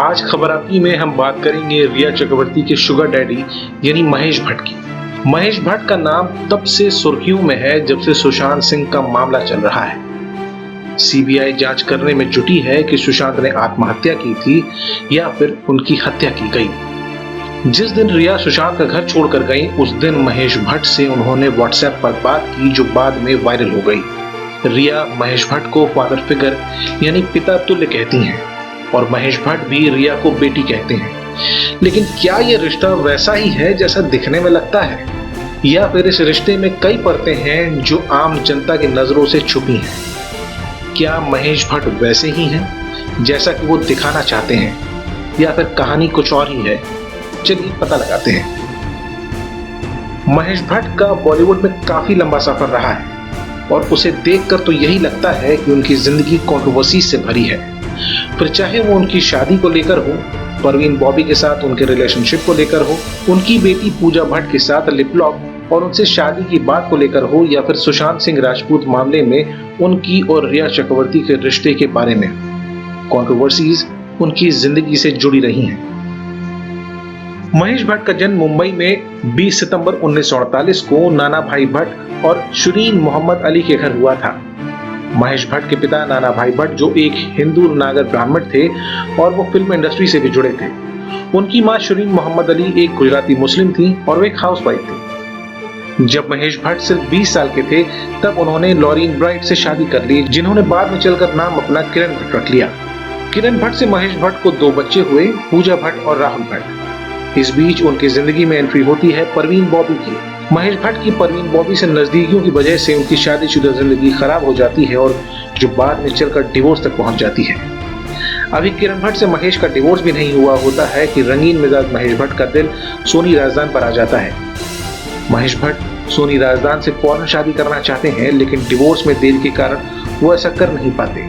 आज खबर आपकी में हम बात करेंगे रिया चक्रवर्ती के शुगर डैडी यानी महेश भट्ट की। महेश भट्ट का नाम तब से सुर्खियों में है जब से सुशांत सिंह का मामला चल रहा है। सीबीआई जांच करने में जुटी है कि सुशांत ने आत्महत्या की थी या फिर उनकी हत्या की गई। जिस दिन रिया सुशांत का घर छोड़कर गई उस दिन महेश भट्ट से उन्होंने व्हाट्सएप पर बात की जो बाद में वायरल हो गई। रिया महेश भट्ट को फादर फिगर यानी पिता तुल्य कहती हैं और महेश भट्ट भी रिया को बेटी कहते हैं। लेकिन क्या ये रिश्ता वैसा ही है जैसा दिखने में लगता है या फिर इस रिश्ते में कई परतें हैं जो आम जनता की नजरों से छुपी हैं? क्या महेश भट्ट वैसे ही हैं जैसा कि वो दिखाना चाहते हैं या फिर कहानी कुछ और ही है? चलिए पता लगाते हैं। महेश भट्ट का बॉलीवुड में काफी लंबा सफर रहा है और उसे देखकर तो यही लगता है कि उनकी जिंदगी कंट्रोवर्सी से भरी है। फिर चाहे वो उनकी शादी को लेकर हो, परवीन बॉबी के साथ उनके रिलेशनशिप को लेकर हो, उनकी बेटी पूजा भट्ट के साथ लिप लॉक और उनसे शादी की बात को लेकर हो, या फिर सुशांत सिंह राजपूत मामले में उनकी और रिया चक्रवर्ती के रिश्ते के बारे में, कंट्रोवर्सीज उनकी जिंदगी से जुड़ी रही हैं। महेश भट्ट का जन्म मुंबई में 20 सितंबर 1948 को नाना भाई भट्ट और शिरीन मोहम्मद अली के घर हुआ था। महेश भट्ट के पिता नाना भाई भट्ट जो एक हिंदू नागर ब्राह्मण थे और वो फिल्म इंडस्ट्री से भी जुड़े थे। उनकी मां शिरीन मोहम्मद अली एक गुजराती मुस्लिम थी और वो एक हाउसवाइफ थी। जब महेश भट्ट सिर्फ 20 साल के थे तब उन्होंने लॉरीन ब्राइट से शादी कर ली, जिन्होंने बाद में चलकर नाम अपना किरण भट्ट रख लिया। किरण भट्ट से महेश भट्ट को 2 बच्चे हुए, पूजा भट्ट और राहुल भट्ट। इस बीच उनकी जिंदगी में एंट्री होती है परवीन बॉबी की। महेश भट्ट की परवीन बॉबी से नजदीकियों की वजह से उनकी शादीशुदा जिंदगी खराब हो जाती है और जो बाद में चलकर डिवोर्स तक पहुंच जाती है। अभी किरण भट्ट से महेश का डिवोर्स भी नहीं हुआ होता है कि रंगीन मिजाज महेश भट्ट का दिल सोनी राजदान पर आ जाता है। महेश भट्ट सोनी राजदान से फौरन शादी करना चाहते हैं, लेकिन डिवोर्स में देर के कारण वो ऐसा कर नहीं पाते।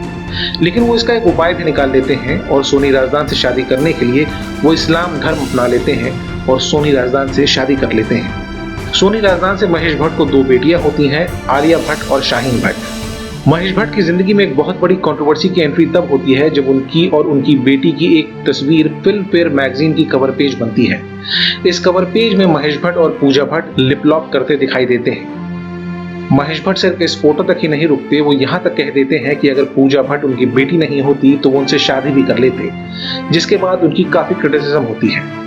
लेकिन वो इसका एक उपाय भी निकाल लेते हैं और सोनी राजदान से शादी करने के लिए वो इस्लाम धर्म अपना लेते हैं और सोनी राजदान से शादी कर लेते हैं। सोनी राजदान से महेश भट्ट को 2 बेटियां होती हैं, आलिया भट्ट और शाहीन भट्ट। महेश भट्ट की जिंदगी में एक बहुत बड़ी कंट्रोवर्सी की एंट्री तब होती है जब उनकी और उनकी बेटी की एक तस्वीर फिल्म फेयर मैगजीन की कवर पेज बनती है। इस कवर पेज में महेश भट्ट और पूजा भट्ट लिप लॉक करते दिखाई देते हैं। महेश भट्ट सिर्फ इस फोटो तक ही नहीं रुकते, वो यहाँ तक कह देते हैं कि अगर पूजा भट्ट उनकी बेटी नहीं होती तो वो उनसे शादी भी कर लेते, जिसके बाद उनकी काफी क्रिटिसिज्म होती है।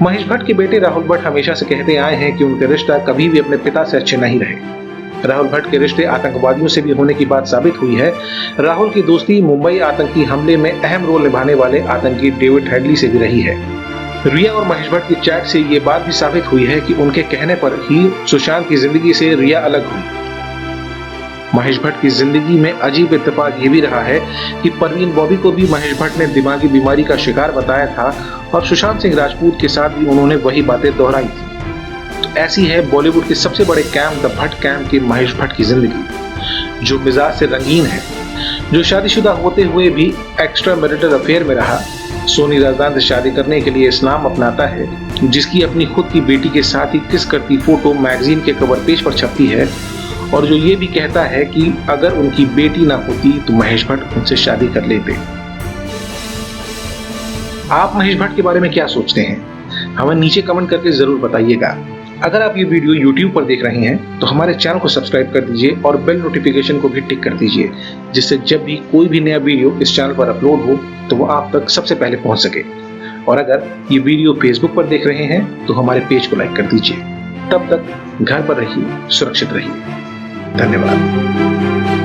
महेश भट्ट के बेटे राहुल भट्ट हमेशा से कहते आए हैं कि उनके रिश्ता कभी भी अपने पिता से अच्छे नहीं रहे। राहुल भट्ट के रिश्ते आतंकवादियों से भी होने की बात साबित हुई है। राहुल की दोस्ती मुंबई आतंकी हमले में अहम रोल निभाने वाले आतंकी डेविड हेडली से भी रही है। रिया और महेश भट्ट की चैट से ये बात भी साबित हुई है कि उनके कहने पर ही सुशांत की जिंदगी से रिया अलग हुई। महेश भट्ट की जिंदगी में अजीब इत्तेफाक ये भी रहा है कि परवीन बॉबी को भी महेश भट्ट ने दिमागी बीमारी का शिकार बताया था और सुशांत सिंह राजपूत के साथ भी उन्होंने वही बातें दोहराई थी। तो ऐसी है बॉलीवुड के सबसे बड़े कैंप द भट्ट कैंप की महेश भट्ट की जिंदगी, जो मिजाज से रंगीन है, जो शादीशुदा होते हुए भी एक्स्ट्रा मैरिटल अफेयर में रहा, सोनी राजदान से शादी करने के लिए इस्लाम अपनाता है, जिसकी अपनी खुद की बेटी के साथ ही किस करती फोटो मैगजीन के कवर पेज पर छपती है, और जो ये भी कहता है कि अगर उनकी बेटी ना होती तो महेश भट्ट उनसे शादी कर लेते। आप महेश भट्ट के बारे में क्या सोचते हैं? हमें नीचे कमेंट करके जरूर बताइएगा। अगर आप ये वीडियो YouTube पर देख रहे हैं तो हमारे चैनल को सब्सक्राइब कर दीजिए और बेल नोटिफिकेशन को भी टिक कर दीजिए, जिससे जब भी कोई भी नया वीडियो इस चैनल पर अपलोड हो तो वो आप तक सबसे पहले पहुंच सके। और अगर ये वीडियो Facebook पर देख रहे हैं तो हमारे पेज को लाइक कर दीजिए। तब तक घर पर रहिए, सुरक्षित रहिए। धन्यवाद।